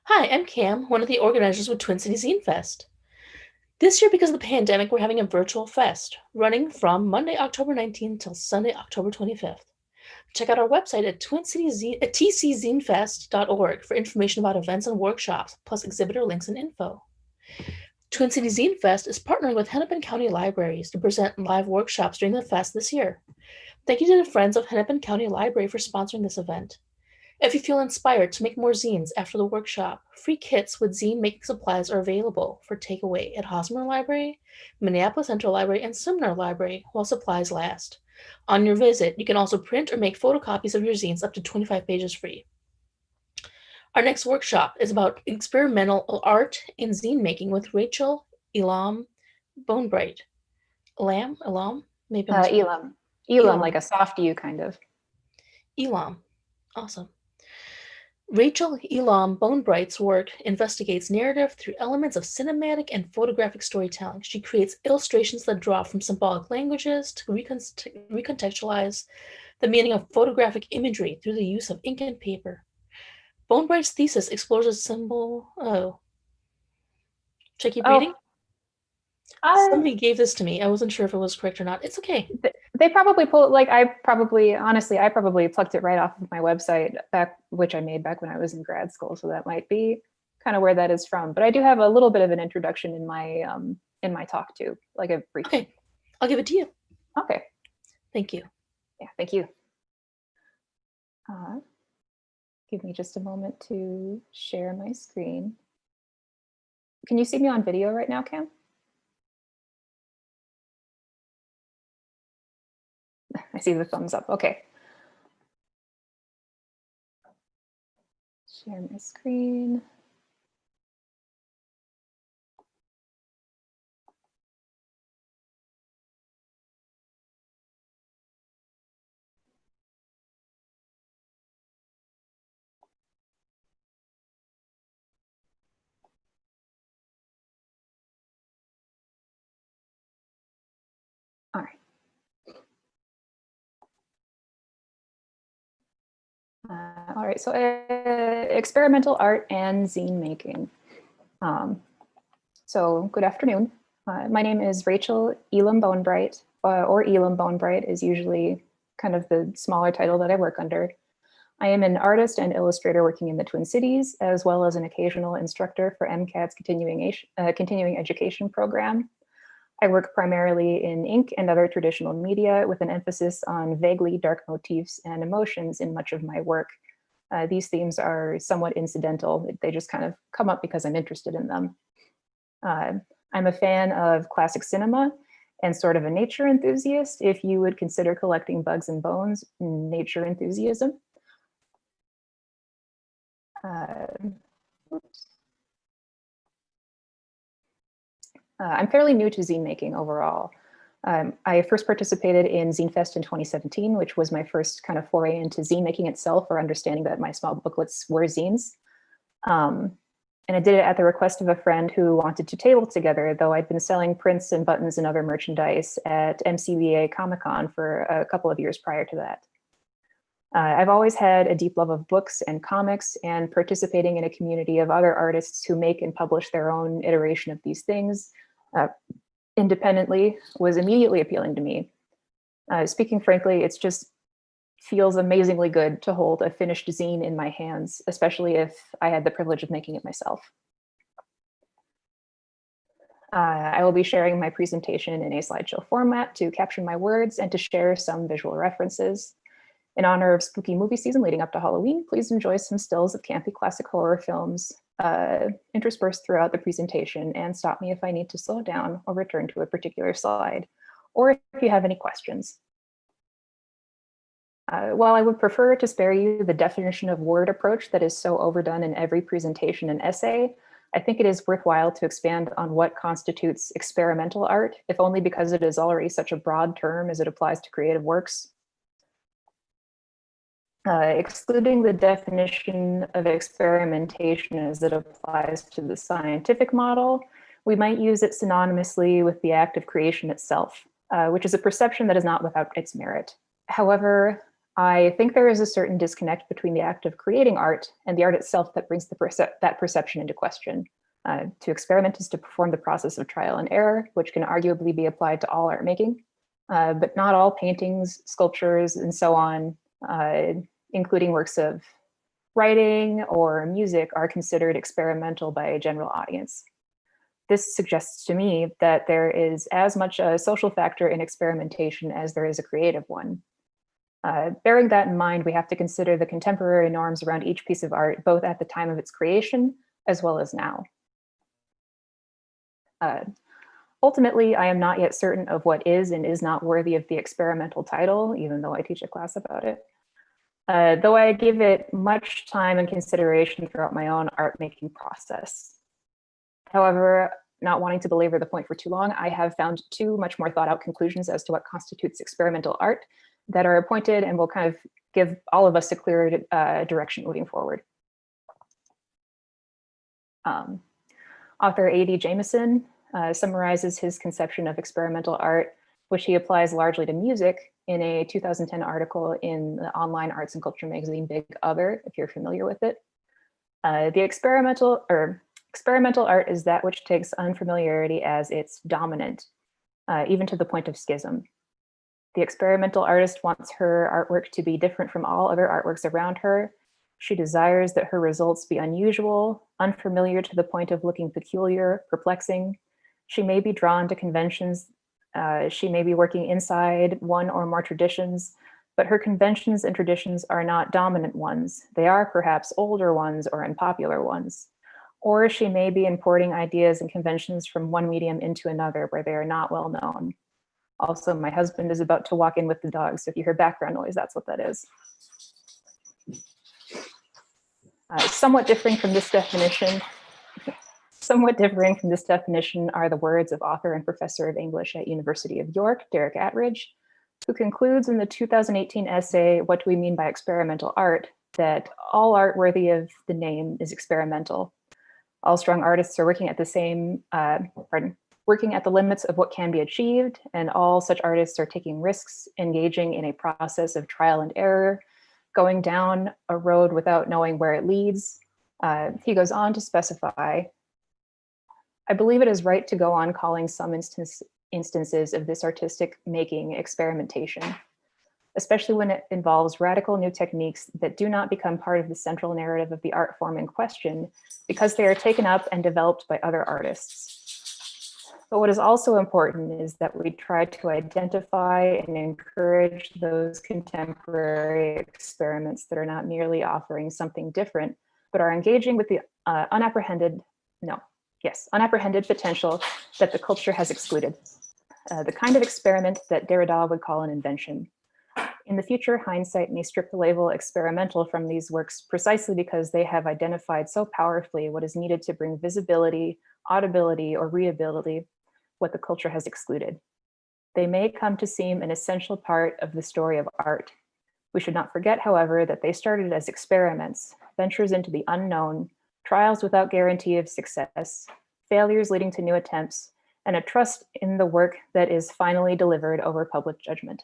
Hi, I'm Cam, one of the organizers with Twin City Zine Fest. This year, because of the pandemic, we're having a virtual fest running from Monday, October 19th till Sunday, October 25th. Check out our website at tczinefest.org for information about events and workshops, plus exhibitor links and info. Twin City Zine Fest is partnering with Hennepin County Libraries to present live workshops during the fest this year. Thank you to the Friends of Hennepin County Library for sponsoring this event. If you feel inspired to make more zines after the workshop, free kits with zine making supplies are available for takeaway at Hosmer Library, Minneapolis Central Library, and Sumner Library while supplies last. On your visit, you can also print or make photocopies of your zines up to 25 pages free. Our next workshop is about experimental art and zine making with Rachael, Elam, Bonebright. Elam? Maybe I'm Elam. Elam, like a soft U kind of. Elam. Awesome. Rachael Elam Bonebright's work investigates narrative through elements of cinematic and photographic storytelling. She creates illustrations that draw from symbolic languages to recontextualize the meaning of photographic imagery through the use of ink and paper. Bonebright's thesis explores a symbol. Oh. Should I keep reading? Somebody gave this to me. I wasn't sure if it was correct or not. It's okay. They probably pulled, like, I probably plucked it right off of my website which I made back when I was in grad school. So that might be kind of where that is from. But I do have a little bit of an introduction in my talk too, like a brief. Okay, I'll give it to you. Okay. Thank you. Yeah, thank you. Give me just a moment to share my screen. Can you see me on video right now, Cam? I see the thumbs up. Okay. Share my screen. All right. All right, so experimental art and zine making. So good afternoon. My name is Rachael Elam Bonebright, or Elam Bonebright is usually kind of the smaller title that I work under. I am an artist and illustrator working in the Twin Cities, as well as an occasional instructor for MCAT's continuing education program. I work primarily in ink and other traditional media with an emphasis on vaguely dark motifs and emotions in much of my work. These themes are somewhat incidental. They just kind of come up because I'm interested in them. I'm a fan of classic cinema and sort of a nature enthusiast, if you would consider collecting bugs and bones nature enthusiasm. I'm fairly new to zine making overall. I first participated in Zine Fest in 2017, which was my first kind of foray into zine making itself, or understanding that my small booklets were zines. And I did it at the request of a friend who wanted to table together, though I'd been selling prints and buttons and other merchandise at MCBA Comic-Con for a couple of years prior to that. I've always had a deep love of books and comics, and participating in a community of other artists who make and publish their own iteration of these things independently was immediately appealing to me. Speaking frankly, it just feels amazingly good to hold a finished zine in my hands, especially if I had the privilege of making it myself. I will be sharing my presentation in a slideshow format to caption my words and to share some visual references. In honor of spooky movie season leading up to Halloween, please enjoy some stills of campy classic horror films interspersed throughout the presentation, and stop me if I need to slow down or return to a particular slide, or if you have any questions. While I would prefer to spare you the definition of word approach that is so overdone in every presentation and essay, I think it is worthwhile to expand on what constitutes experimental art, if only because it is already such a broad term as it applies to creative works. Excluding the definition of experimentation as it applies to the scientific model, we might use it synonymously with the act of creation itself. which is a perception that is not without its merit. However, I think there is a certain disconnect between the act of creating art and the art itself that brings that perception into question. To experiment is to perform the process of trial and error, which can arguably be applied to all art making, but not all paintings, sculptures, and so on, including works of writing or music, are considered experimental by a general audience. This suggests to me that there is as much a social factor in experimentation as there is a creative one. Bearing that in mind, we have to consider the contemporary norms around each piece of art, both at the time of its creation as well as now. Ultimately, I am not yet certain of what is and is not worthy of the experimental title, even though I teach a class about it. Though I give it much time and consideration throughout my own art making process. However, not wanting to belabor the point for too long, I have found two much more thought out conclusions as to what constitutes experimental art that are pointed and will kind of give all of us a clearer direction moving forward. Author A.D. Jameson summarizes his conception of experimental art, which he applies largely to music, in a 2010 article in the online arts and culture magazine Big Other, if you're familiar with it. The experimental art is that which takes unfamiliarity as its dominant, even to the point of schism. The experimental artist wants her artwork to be different from all other artworks around her. She desires that her results be unusual, unfamiliar to the point of looking peculiar, perplexing. She may be drawn to conventions. She may be working inside one or more traditions, but her conventions and traditions are not dominant ones. They are perhaps older ones or unpopular ones. Or she may be importing ideas and conventions from one medium into another where they are not well known. Also, my husband is about to walk in with the dog, so if you hear background noise, that's what that is. Somewhat differing from this definition are the words of author and professor of English at University of York, Derek Attridge, who concludes in the 2018 essay, "What Do We Mean by Experimental Art?" that all art worthy of the name is experimental. All strong artists are working at working at the limits of what can be achieved, and all such artists are taking risks, engaging in a process of trial and error, going down a road without knowing where it leads. He goes on to specify, "I believe it is right to go on calling some instances of this artistic making experimentation, especially when it involves radical new techniques that do not become part of the central narrative of the art form in question because they are taken up and developed by other artists. But what is also important is that we try to identify and encourage those contemporary experiments that are not merely offering something different, but are engaging with the unapprehended potential that the culture has excluded. The kind of experiment that Derrida would call an invention. In the future, hindsight may strip the label experimental from these works precisely because they have identified so powerfully what is needed to bring visibility, audibility, or readability, what the culture has excluded. They may come to seem an essential part of the story of art. We should not forget, however, that they started as experiments, ventures into the unknown, trials without guarantee of success, failures leading to new attempts, and a trust in the work that is finally delivered over public judgment."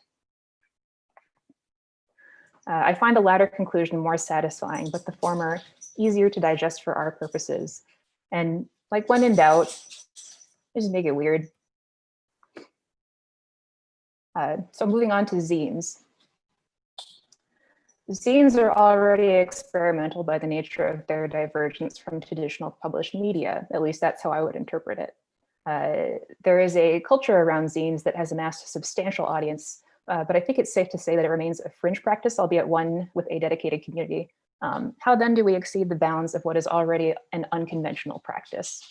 I find the latter conclusion more satisfying, but the former easier to digest for our purposes. And like when in doubt, just make it weird. So moving on to zines. Zines are already experimental by the nature of their divergence from traditional published media. At least that's how I would interpret it. There is a culture around zines that has amassed a substantial audience, but I think it's safe to say that it remains a fringe practice, albeit one with a dedicated community. How then do we exceed the bounds of what is already an unconventional practice?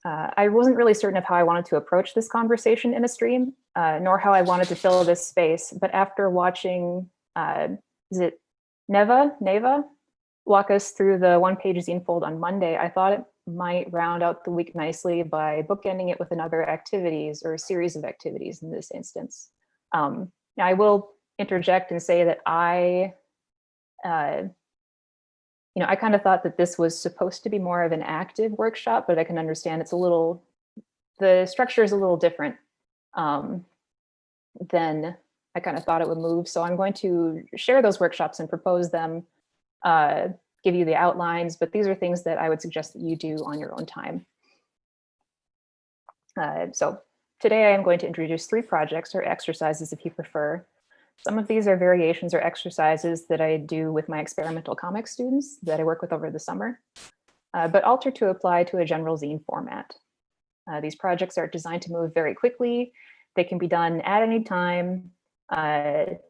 I wasn't really certain of how I wanted to approach this conversation in a stream, nor how I wanted to fill this space. But after watching, is it Neva walk us through the one-page zine fold on Monday, I thought it might round out the week nicely by bookending it with another activities or a series of activities in this instance. Now I will interject and say that I kind of thought that this was supposed to be more of an active workshop, but I can understand it's a little the structure is a little different than I kind of thought it would move. So I'm going to share those workshops and propose them, give you the outlines, but these are things that I would suggest that you do on your own time. So today I am going to introduce 3 projects or exercises if you prefer. Some of these are variations or exercises that I do with my experimental comics students that I work with over the summer, but altered to apply to a general zine format. These projects are designed to move very quickly. They can be done at any time. And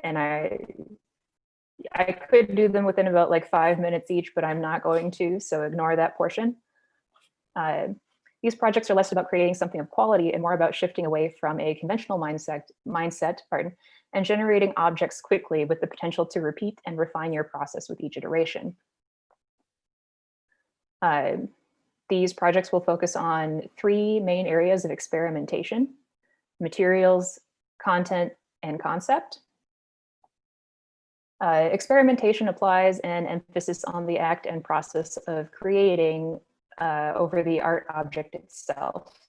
I could do them within about like 5 minutes each, but I'm not going to, so ignore that portion. These projects are less about creating something of quality and more about shifting away from a conventional mindset, and generating objects quickly with the potential to repeat and refine your process with each iteration. These projects will focus on 3 main areas of experimentation: materials, content, and concept. Experimentation applies an emphasis on the act and process of creating over the art object itself.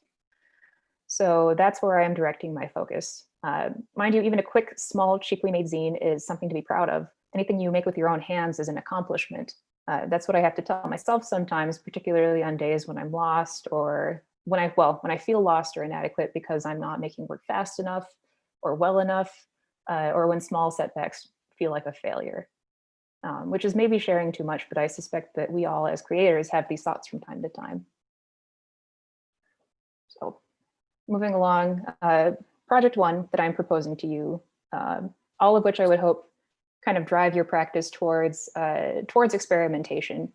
So that's where I am directing my focus. Mind you, even a quick, small, cheaply made zine is something to be proud of. Anything you make with your own hands is an accomplishment. That's what I have to tell myself sometimes, particularly on days when I'm lost or when I feel lost or inadequate because I'm not making work fast enough or well enough, or when small setbacks feel like a failure, which is maybe sharing too much, but I suspect that we all as creators have these thoughts from time to time. So moving along, project 1 that I'm proposing to you, all of which I would hope kind of drive your practice towards experimentation,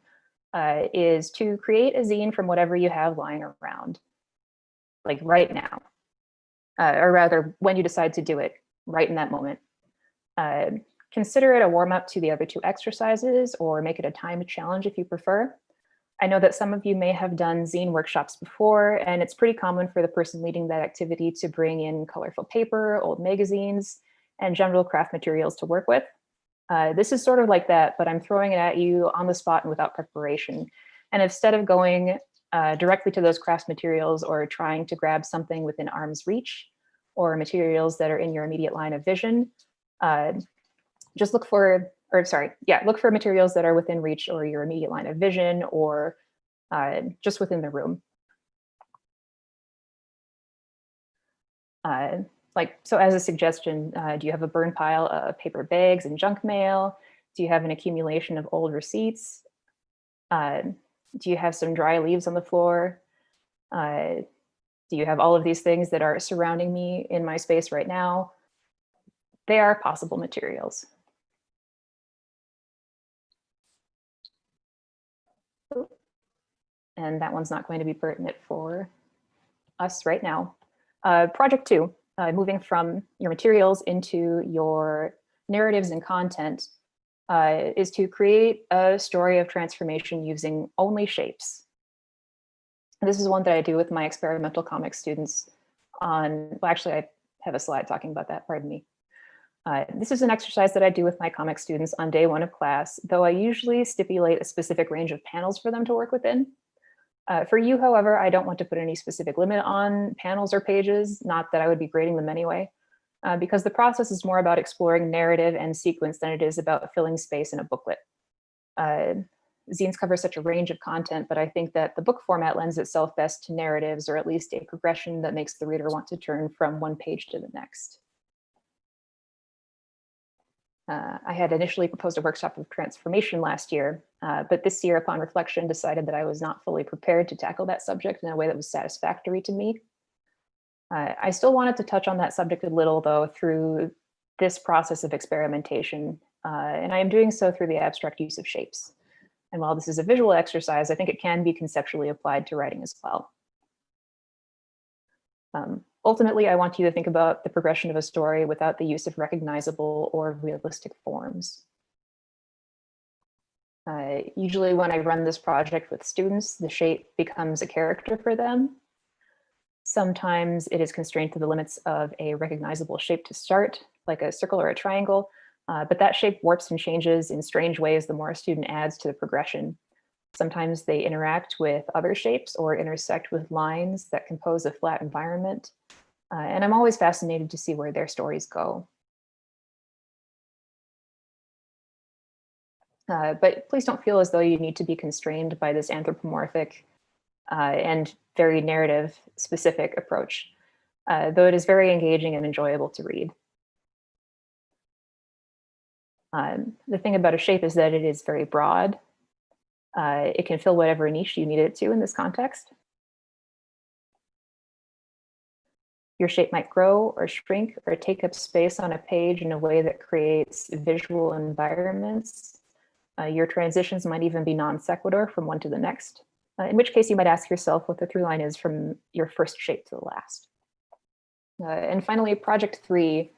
is to create a zine from whatever you have lying around, like right now, or rather when you decide to do it, right in that moment. Consider it a warm-up to the other 2 exercises, or make it a timed challenge if you prefer. I know that some of you may have done zine workshops before, and it's pretty common for the person leading that activity to bring in colorful paper, old magazines, and general craft materials to work with. This is sort of like that, but I'm throwing it at you on the spot and without preparation. And instead of going directly to those craft materials or trying to grab something within arm's reach or materials that are in your immediate line of vision, just look for materials that are within reach or your immediate line of vision, or just within the room. So as a suggestion, do you have a burn pile of paper bags and junk mail? Do you have an accumulation of old receipts? Do you have some dry leaves on the floor? Do you have all of these things that are surrounding me in my space right now? They are possible materials. And that one's not going to be pertinent for us right now. Project 2, moving from your materials into your narratives and content, is to create a story of transformation using only shapes. And this is one that I do with my experimental comics students well, actually, I have a slide talking about that, pardon me. This is an exercise that I do with my comics students on day 1 of class, though I usually stipulate a specific range of panels for them to work within. For you, however, I don't want to put any specific limit on panels or pages, not that I would be grading them anyway, because the process is more about exploring narrative and sequence than it is about filling space in a booklet. Zines cover such a range of content, but I think that the book format lends itself best to narratives, or at least a progression that makes the reader want to turn from one page to the next. I had initially proposed a workshop of transformation last year, but this year, upon reflection, decided that I was not fully prepared to tackle that subject in a way that was satisfactory to me. I still wanted to touch on that subject a little, though, through this process of experimentation, and I am doing so through the abstract use of shapes. And while this is a visual exercise, I think it can be conceptually applied to writing as well. Ultimately, I want you to think about the progression of a story without the use of recognizable or realistic forms. Usually when I run this project with students, the shape becomes a character for them. Sometimes it is constrained to the limits of a recognizable shape to start, like a circle or a triangle, but that shape warps and changes in strange ways the more a student adds to the progression. Sometimes they interact with other shapes or intersect with lines that compose a flat environment. And I'm always fascinated to see where their stories go. But please don't feel as though you need to be constrained by this anthropomorphic and very narrative specific approach, though it is very engaging and enjoyable to read. The thing about a shape is that it is very broad. It can fill whatever niche you need it to in this context. Your shape might grow or shrink or take up space on a page in a way that creates visual environments. Your transitions might even be non sequitur from one to the next, in which case you might ask yourself what the through line is from your first shape to the last. And finally, project 3,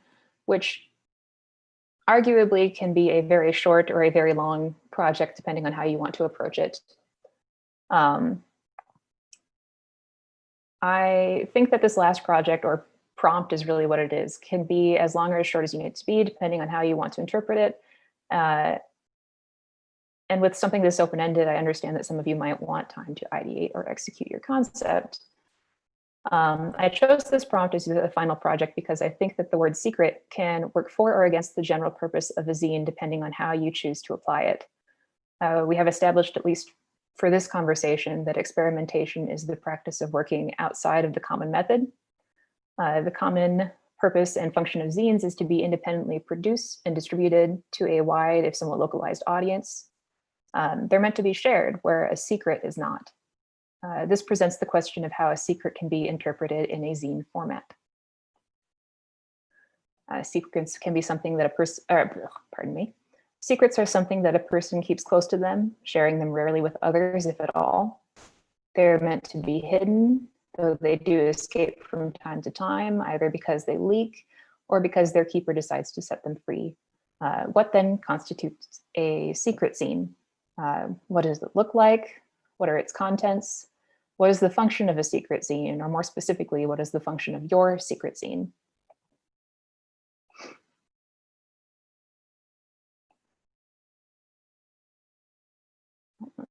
which arguably can be a very short or a very long project, depending on how you want to approach it. I think that this last project, or prompt is really what it is, can be as long or as short as you need it to be, depending on how you want to interpret it. And with something this open-ended, I understand that some of you might want time to ideate or execute your concept. I chose this prompt as the final project because I think that the word secret can work for or against the general purpose of a zine, depending on how you choose to apply it. We have established, at least for this conversation, that experimentation is the practice of working outside of the common method. The common purpose and function of zines is to be independently produced and distributed to a wide, if somewhat localized audience. They're meant to be shared, where a secret is not. This presents the question of how a secret can be interpreted in a zine format. Secrets can be something that a person, secrets are something that a person keeps close to them, sharing them rarely with others, if at all. They're meant to be hidden, though they do escape from time to time, either because they leak or because their keeper decides to set them free. What then constitutes a secret zine? What does it look like? What are its contents? What is the function of a secret zine? Or more specifically, what is the function of your secret zine?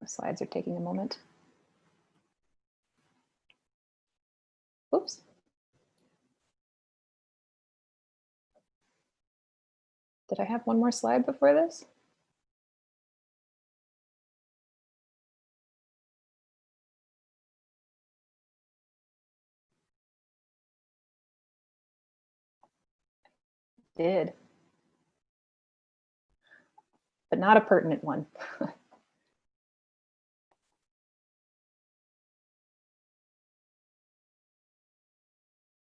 The slides are taking a moment. Oops. Did I have one more slide before this? Did. But not a pertinent one.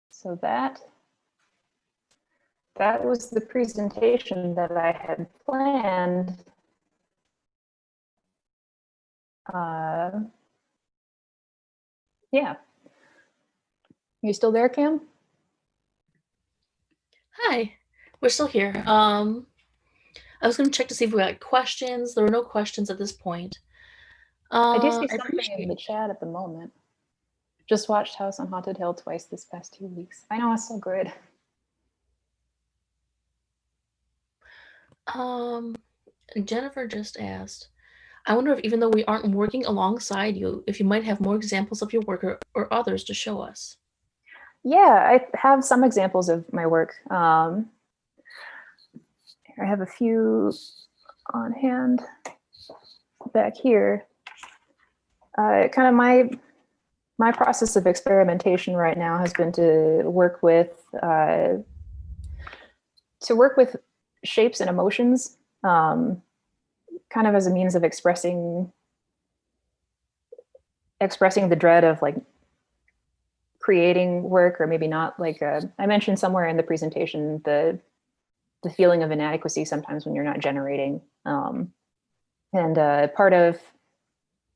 So that was the presentation that I had planned. Yeah. You still there, Cam? Hi, we're still here. I was going to check to see if we got questions. There were no questions at this point. I do see something in the chat at the moment. Just watched House on Haunted Hill twice this past 2 weeks. I know, it's so good. Jennifer just asked, I wonder if even though we aren't working alongside you, if you might have more examples of your work or others to show us. Yeah, I have some examples of my work. I have a few on hand back here. Kind of my process of experimentation right now has been to work with shapes and emotions, kind of as a means of expressing the dread of like creating work, or maybe not. Like I mentioned somewhere in the presentation the feeling of inadequacy sometimes when you're not generating, and part of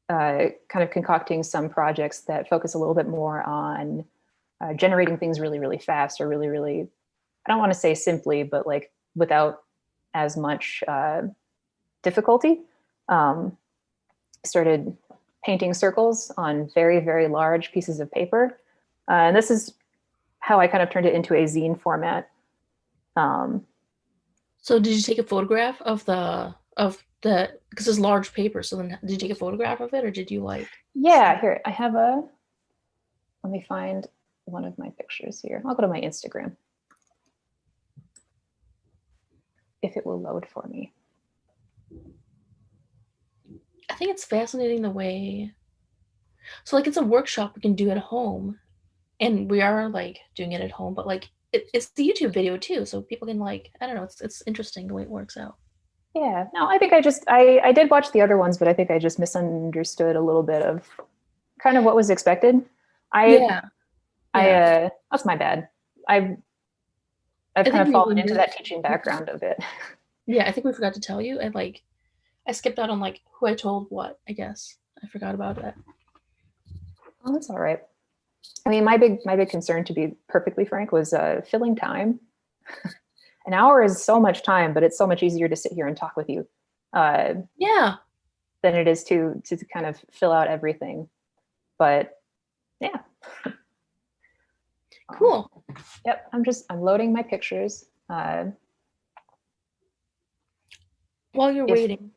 kind of concocting some projects that focus a little bit more on generating things really, really fast, or really, really, I don't want to say simply, but like without as much difficulty. Started painting circles on very, very large pieces of paper. And this is how I kind of turned it into a zine format. So did you take a photograph of the of the, because it's large paper. So then, did you take a photograph of it, or did you like? Yeah, here, I have a, let me find one of my pictures here. I'll go to my Instagram if it will load for me. I think it's fascinating the way. So like, it's a workshop we can do at home, and we are like doing it at home, but like it's the YouTube video too, so people can like, I don't know, it's interesting the way it works out. Yeah, no, I think I did watch the other ones, but I think I just misunderstood a little bit of kind of what was expected. I Yeah, yeah, that's my bad. I've I kind think of we fallen into moved. that teaching background a bit. Yeah, I think we forgot to tell you, and like I skipped out on like who I told what. I guess I forgot about that. Oh, that's all right. I mean, my big concern, to be perfectly frank, was filling time. An hour is so much time, but it's so much easier to sit here and talk with you uh, Yeah, than it is to kind of fill out everything. But yeah. cool. Yep, I'm loading my pictures. While you're If waiting,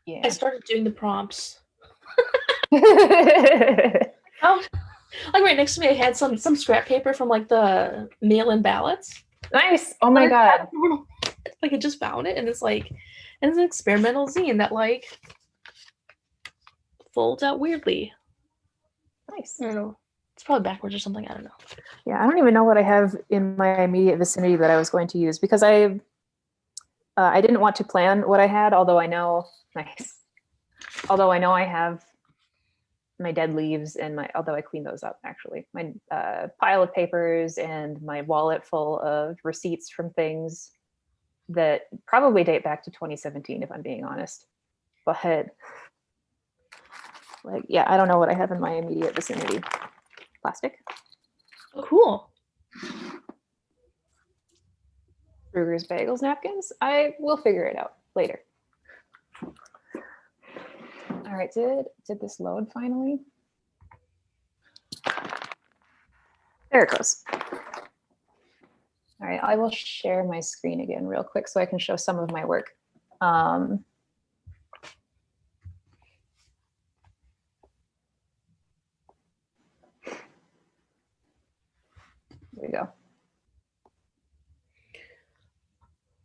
I yeah. started doing the prompts. Oh, like right next to me, I had some scrap paper from like the mail-in ballots. Nice. Oh my god. Like I just found it, and it's an experimental zine that like folds out weirdly. Nice. I don't know. It's probably backwards or something. I don't know. Yeah, I don't even know what I have in my immediate vicinity that I was going to use because I didn't want to plan what I had, although I know nice. Although I know I have my dead leaves and my, although I cleaned those up actually, my pile of papers and my wallet full of receipts from things that probably date back to 2017 if I'm being honest. But like, yeah, I don't know what I have in my immediate vicinity. Plastic. Oh, cool. Brugger's bagels napkins. I will figure it out later. All right, did this load finally? There it goes. All right, I will share my screen again real quick so I can show some of my work. There we go.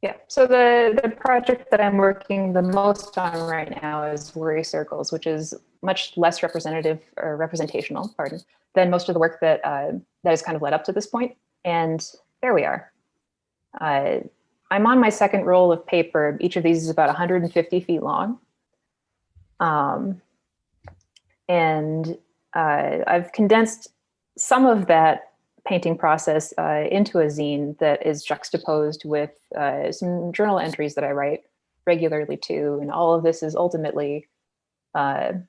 Yeah, so the project that I'm working the most on right now is Worry Circles, which is much less representative or representational, pardon, than most of the work that that has kind of led up to this point. And there we are. I'm on my second roll of paper. Each of these is about 150 feet long. And I've condensed some of that painting process into a zine that is juxtaposed with some journal entries that I write regularly too. And all of this is ultimately a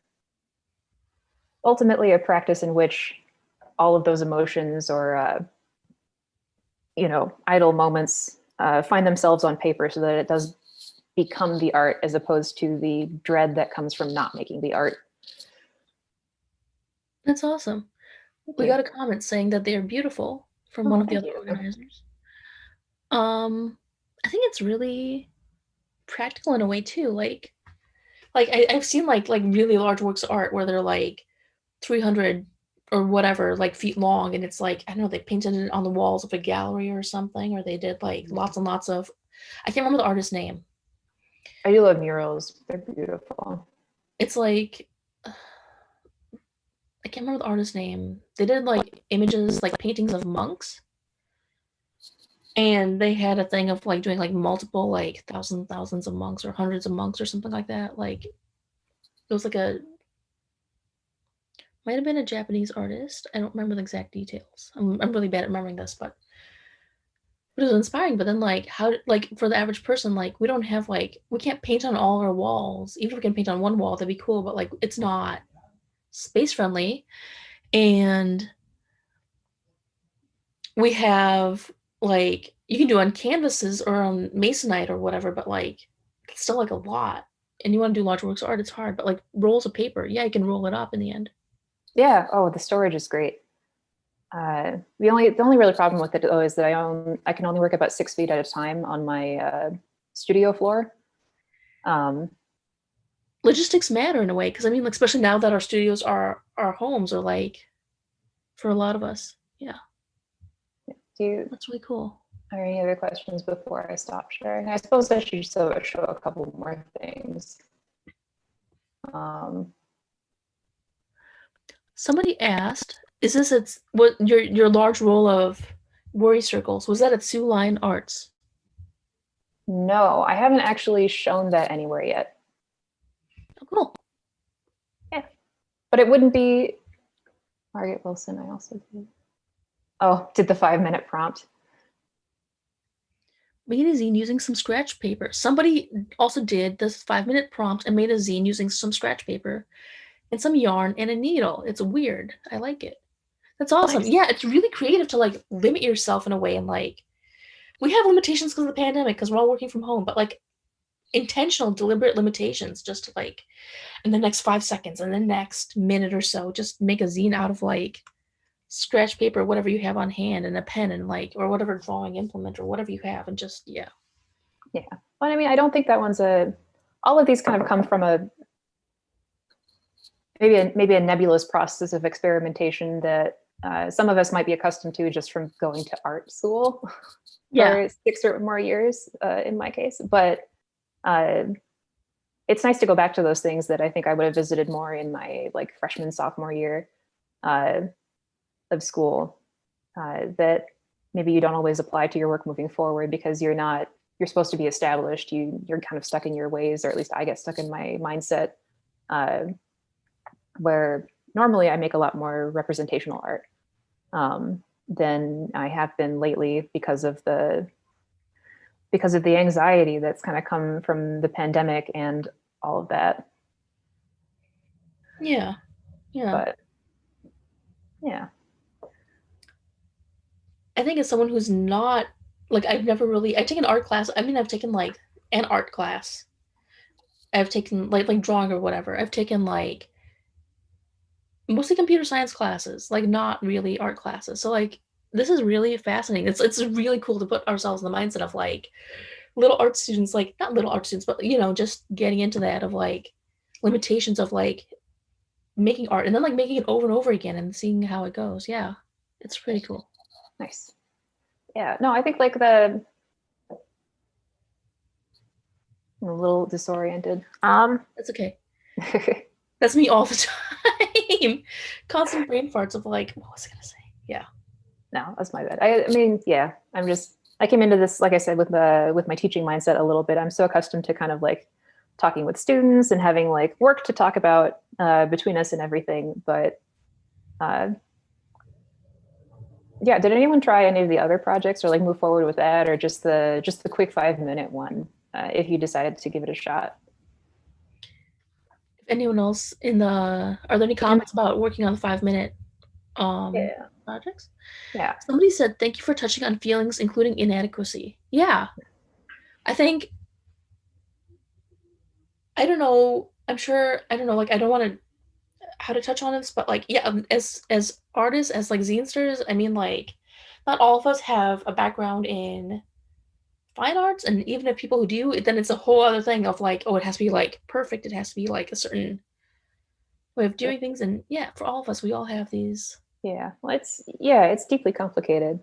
practice in which all of those emotions or idle moments find themselves on paper so that it does become the art as opposed to the dread that comes from not making the art. That's awesome. Thank We you. got a comment saying that they are beautiful from one Oh, of the thank other you. organizers. I think it's really practical in a way too. Like I've seen like really large works of art where they're like 300 or whatever like feet long, and it's like, I don't know, they painted it on the walls of a gallery or something, or they did like lots and lots of, I can't remember the artist's name. I do love murals. They're beautiful. It's like, I can't remember the artist's name. They did like images, like paintings of monks, and they had a thing of like doing like multiple like thousands of monks or hundreds of monks or something like that. Like it was like a, might have been a Japanese artist. I don't remember the exact details. I'm really bad at remembering this, but it was inspiring. But then like, how, like for the average person, like we don't have like, we can't paint on all our walls. Even if we can paint on one wall, that'd be cool, but like it's not space friendly. And we have like, you can do on canvases or on masonite or whatever, but like it's still like a lot. And you want to do large works of art, it's hard. But like rolls of paper, yeah, you can roll it up in the end. Yeah. Oh, the storage is great. The only really problem with it though is that I can only work about 6 feet at a time on my studio floor. Logistics matter in a way, because I mean, like, especially now that our studios are our homes, or like for a lot of us. Yeah, that's really cool. Are any other questions before I stop sharing? I suppose I should show a couple more things. Somebody asked, "Is this its what your large roll of worry circles? Was that at Sue Line Arts?" No, I haven't actually shown that anywhere yet. Oh, cool. Yeah, but it wouldn't be Margaret Wilson. I also did. Oh, did the 5-minute prompt. Made a zine using some scratch paper. Somebody also did this 5-minute prompt and made a zine using some scratch paper and some yarn and a needle. It's weird. I like it. That's awesome. Nice. Yeah, it's really creative to like limit yourself in a way, and like we have limitations because of the pandemic because we're all working from home, but like intentional, deliberate limitations just to like in the next 5 seconds and the next minute or so, just make a zine out of like scratch paper, whatever you have on hand, and a pen, and like, or whatever drawing implement or whatever you have, and just, yeah. Yeah. But I mean, I don't think that one's all of these kind of come from maybe a nebulous process of experimentation that some of us might be accustomed to just from going to art school Yeah. for 6 or more years, in my case. But it's nice to go back to those things that I think I would have visited more in my like freshman, sophomore year of school, that maybe you don't always apply to your work moving forward because you're supposed to be established. You're kind of stuck in your ways, or at least I get stuck in my mindset, where normally I make a lot more representational art than I have been lately because of the anxiety that's kind of come from the pandemic and all of that. Yeah. Yeah. But yeah. I think as someone who's not like, I've taken art class. I mean, I've taken like an art class. I've taken like drawing or whatever. I've taken like mostly computer science classes, like not really art classes. So like this is really fascinating. It's really cool to put ourselves in the mindset of like little art students, like not little art students, but just getting into that of like limitations of like making art and then like making it over and over again and seeing how it goes. Yeah. It's pretty cool. Nice. Yeah. No, I think like I'm a little disoriented. That's okay. That's me all the time. Constant brain farts of like, what was I gonna say? Yeah. No, that's my bad. I mean, yeah, I came into this, like I said, with my teaching mindset a little bit. I'm so accustomed to kind of like talking with students and having like work to talk about between us and everything. But yeah, did anyone try any of the other projects or like move forward with that, or just the quick 5-minute one if you decided to give it a shot? If anyone else are there any comments about working on the 5-minute Yeah. projects? Yeah. Somebody said, "Thank you for touching on feelings, including inadequacy." Yeah. I think I don't know. I'm sure I don't know, like I don't want to how to touch on this, but like yeah, as artists, as like zinesters, I mean like not all of us have a background in fine arts, and even if people who do, then it's a whole other thing of like, oh, it has to be like perfect, it has to be like a certain way of doing things, and yeah, for all of us, we all have these. Yeah. Well, it's deeply complicated.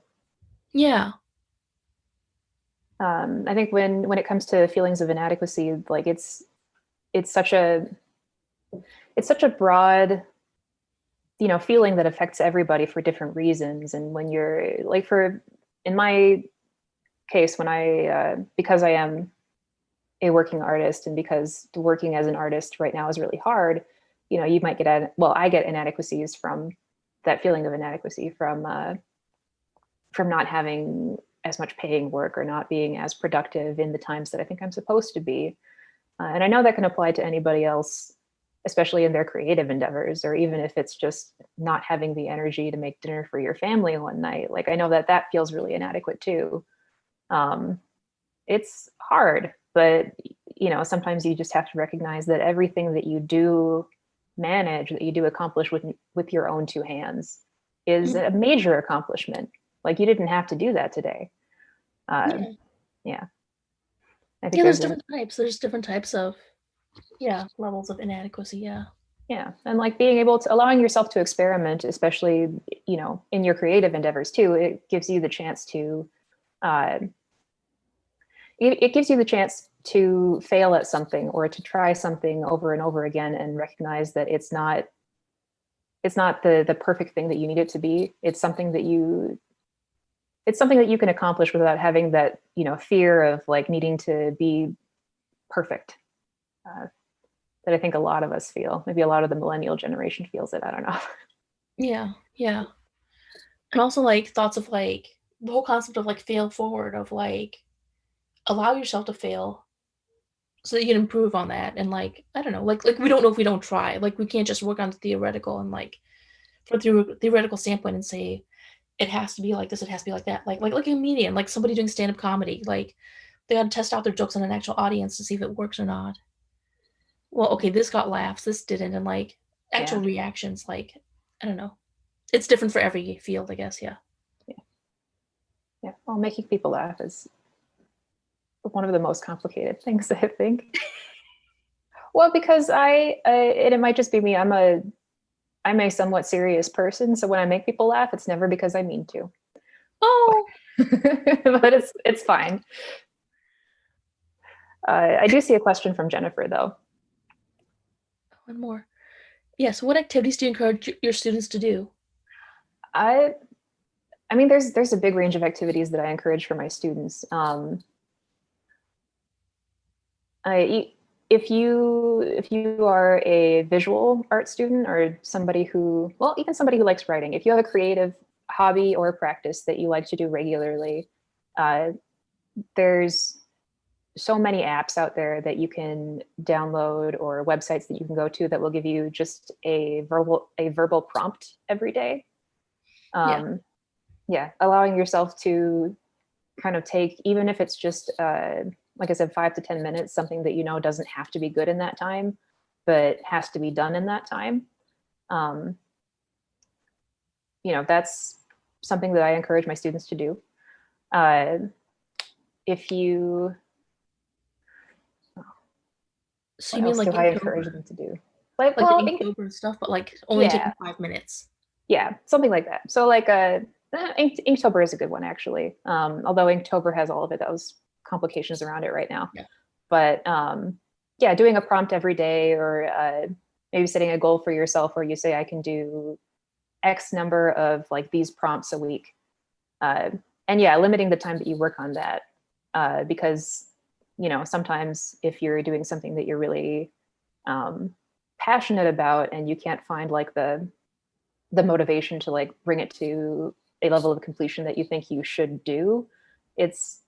Yeah. I think when it comes to feelings of inadequacy, like it's such a broad, feeling that affects everybody for different reasons. And when you're like, in my case, when because I am a working artist and because working as an artist right now is really hard, you might I get inadequacies from that feeling of inadequacy from not having as much paying work or not being as productive in the times that I think I'm supposed to be. And I know that can apply to anybody else, especially in their creative endeavors, or even if it's just not having the energy to make dinner for your family one night. Like, I know that feels really inadequate too. It's hard, but sometimes you just have to recognize that everything that you do manage, that you do accomplish with your own two hands, is a major accomplishment. Like, you didn't have to do that today. Yeah. Yeah. I think Yeah, there's there's a, different types. There's different types of, yeah, levels of inadequacy. Yeah. yeah. And like being able to allowing yourself to experiment, especially, in your creative endeavors too, it gives you the chance to, uh, it gives you the chance to fail at something or to try something over and over again and recognize that it's not the perfect thing that you need it to be. It's something that you can accomplish without having that, fear of like needing to be perfect. Uh, that I think a lot of us feel. Maybe a lot of the millennial generation feels it. I don't know. Yeah. Yeah. And also like thoughts of like the whole concept of like fail forward, of like allow yourself to fail so that you can improve on that. And like I don't know, like we don't know if we don't try. Like we can't just work on the theoretical and like from a theoretical standpoint and say it has to be like this, it has to be like that. Like a comedian, like somebody doing stand-up comedy, like they gotta test out their jokes on an actual audience to see if it works or not. Well, okay, this got laughs, this didn't, and like actual Yeah, reactions, like I don't know. It's different for every field, I guess, yeah. yeah, yeah. Well, making people laugh is one of the most complicated things, I think. Well, because and it might just be me. I'm a somewhat serious person, so when I make people laugh, it's never because I mean to. Oh, But it's fine. I do see a question from Jennifer though. one more. Yes, what activities do you encourage your students to do? I I mean, there's a big range of activities that I encourage for my students. I if you are a visual art student or somebody who, well, even somebody who likes writing, if you have a creative hobby or practice that you like to do regularly, uh, there's so many apps out there that you can download or websites that you can go to that will give you just a verbal prompt every day. Yeah. Um, yeah, allowing yourself to kind of take, even if it's just like I said, 5 to 10 minutes, something that doesn't have to be good in that time, but has to be done in that time. Um, that's something that I encourage my students to do. Uh, if you So What you mean else do like I encourage Inktober? them to do? Like, Like the well, Inktober stuff, but like only taking yeah, 5 minutes. yeah, something like that. So like Inktober is a good one actually. Although Inktober has all of those complications around it right now. Yeah. But yeah, doing a prompt every day, or maybe setting a goal for yourself where you say I can do X number of like these prompts a week. Uh, and yeah, limiting the time that you work on that, because sometimes if you're doing something that you're really um, passionate about and you can't find like the motivation to like bring it to a level of completion that you think you should do, it's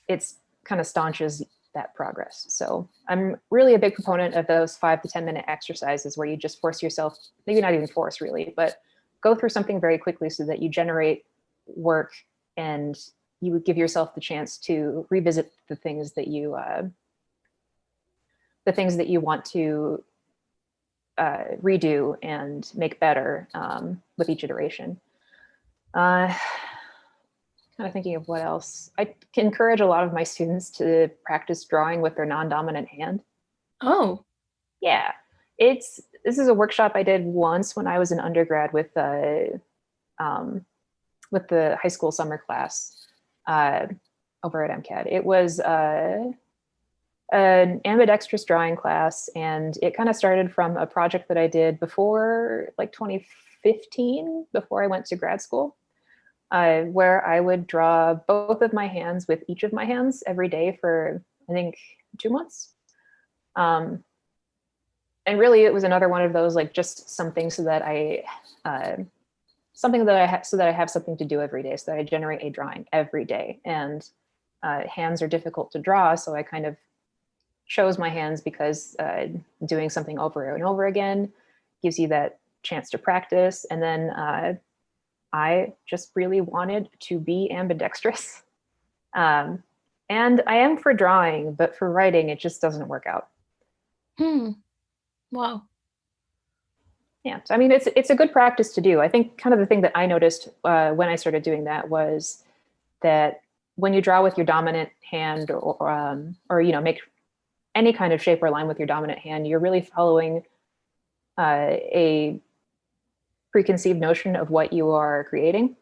it's kind of staunches that progress. So I'm really a big proponent of those 5 to 10 minute exercises where you just force yourself, maybe not even force really, but go through something very quickly so that you generate work and you would give yourself the chance to revisit the things that you want to redo and make better with each iteration. Uh, Kind of thinking of what else. I can encourage a lot of my students to practice drawing with their non-dominant hand. Oh, Yeah, this is a workshop I did once when I was an undergrad um, with the high school summer class uh, over at MCAD. It was an ambidextrous drawing class, and it kind of started from a project that I did before, like 2015, before I went to grad school, where I would draw both of my hands with each of my hands every day for, I think, 2 months. Um, and really, it was another one of those, like, just something so that uh, so that I have something to do every day, so that I generate a drawing every day. And hands are difficult to draw, so I kind of chose my hands because doing something over and over again gives you that chance to practice. And then I just really wanted to be ambidextrous. Um, and I am for drawing, but for writing, it just doesn't work out. hmm. Wow. Yeah, so I mean, it's a good practice to do. I think kind of the thing that I noticed when I started doing that was that when you draw with your dominant hand, or make any kind of shape or line with your dominant hand, you're really following a preconceived notion of what you are creating.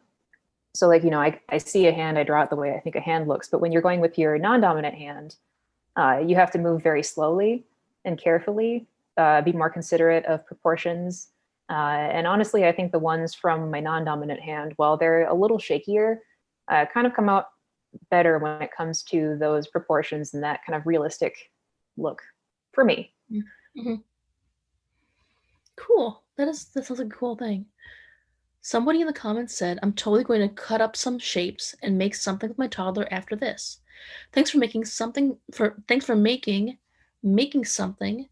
So like, I see a hand, I draw it the way I think a hand looks. But when you're going with your non-dominant hand, you have to move very slowly and carefully, be more considerate of proportions. And honestly, I think the ones from my non-dominant hand, while they're a little shakier, kind of come out better when it comes to those proportions and that kind of realistic look for me. Mm-hmm. Cool. That sounds like a cool thing. Somebody in the comments said, I'm totally going to cut up some shapes and make something with my toddler after this. Thanks for making something making something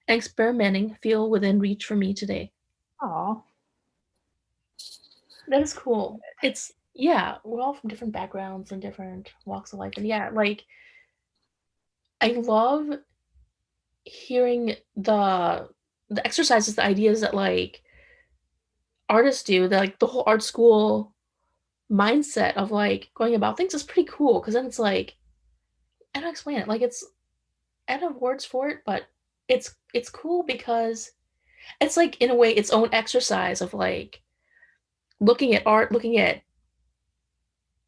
and experimenting feel within reach for me today. Oh, that is cool. It's yeah, we're all from different backgrounds and different walks of life. And yeah, like I love hearing the exercises, the ideas that like artists do, that like the whole art school mindset of like going about things is pretty cool, because then it's like I don't explain it. Like I don't have words for it, but it's cool because it's like in a way its own exercise of like looking at art, looking at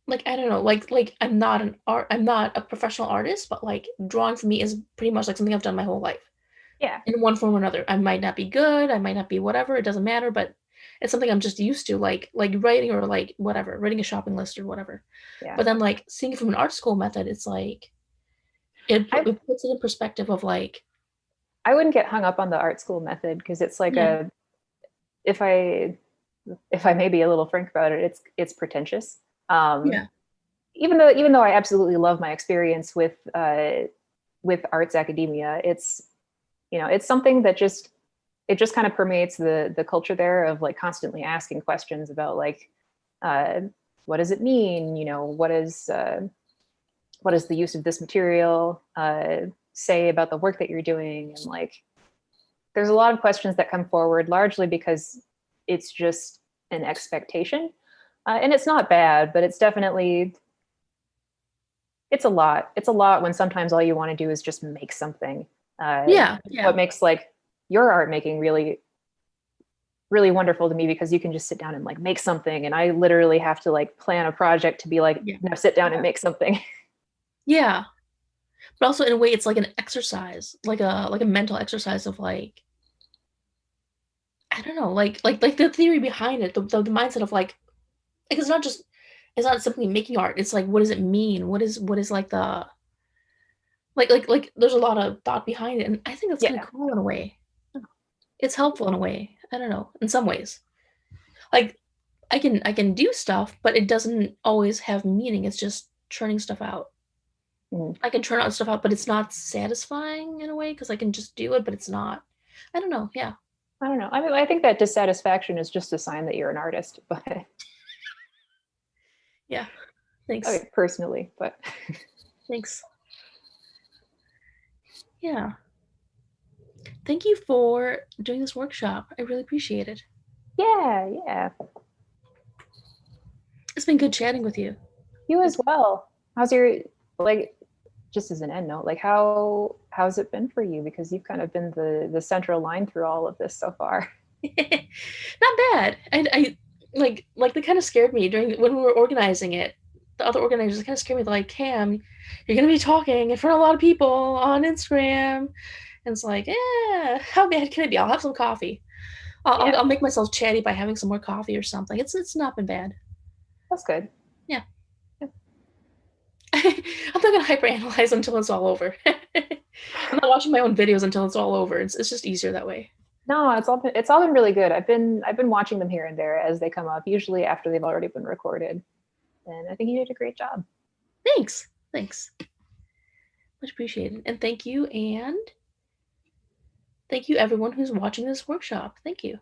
like I don't know, like I'm not a professional artist, but like drawing for me is pretty much like something I've done my whole life. yeah. In one form or another. I might not be good, I might not be whatever, it doesn't matter, but it's something I'm just used to, like writing or like whatever, writing a shopping list or whatever. Yeah. But then like seeing it from an art school method, it's like it puts it in perspective of like I wouldn't get hung up on the art school method because it's like yeah. If I may be a little frank about it, it's pretentious. Yeah. Even though I absolutely love my experience with arts academia, it's it's something that just kind of permeates the culture there of like constantly asking questions about like what does it mean? What is the use of this material say about the work that you're doing? And like there's a lot of questions that come forward largely because it's just an expectation. And it's not bad, but it's definitely, it's a lot. It's a lot when sometimes all you want to do is just make something. Yeah. What makes like your art making really, really wonderful to me, because you can just sit down and like make something. And I literally have to like plan a project to be like, now sit down and make something. Yeah. But also in a way it's like an exercise, like a mental exercise of like I don't know, like the theory behind it, the mindset of like it's not simply making art. It's like what does it mean? What is like the like there's a lot of thought behind it, and I think that's kind of cool in a way. It's helpful in a way. I don't know, in some ways. Like I can do stuff, but it doesn't always have meaning. It's just churning stuff out. I can churn out stuff out, but it's not satisfying in a way because I can just do it, but it's not. I don't know. Yeah. I don't know. I mean, I think that dissatisfaction is just a sign that you're an artist, but yeah. Thanks. Okay, personally, but thanks. Yeah. Thank you for doing this workshop. I really appreciate it. Yeah. It's been good chatting with you. You as well. How's your, like, just as an end note, like how's it been for you? Because you've kind of been the central line through all of this so far. Not bad. I like they kind of scared me when we were organizing it. The other organizers kind of scared me. They're like, Cam, you're gonna be talking in front of a lot of people on Instagram. And it's like, how bad can it be? I'll have some coffee. I'll make myself chatty by having some more coffee or something. It's not been bad. That's good. Yeah. I'm not gonna hyperanalyze until it's all over. I'm not watching my own videos until it's all over. It's just easier that way. No, it's all been really good. I've been watching them here and there as they come up, usually after they've already been recorded. And I think you did a great job. Thanks. Much appreciated. And thank you everyone who's watching this workshop. Thank you.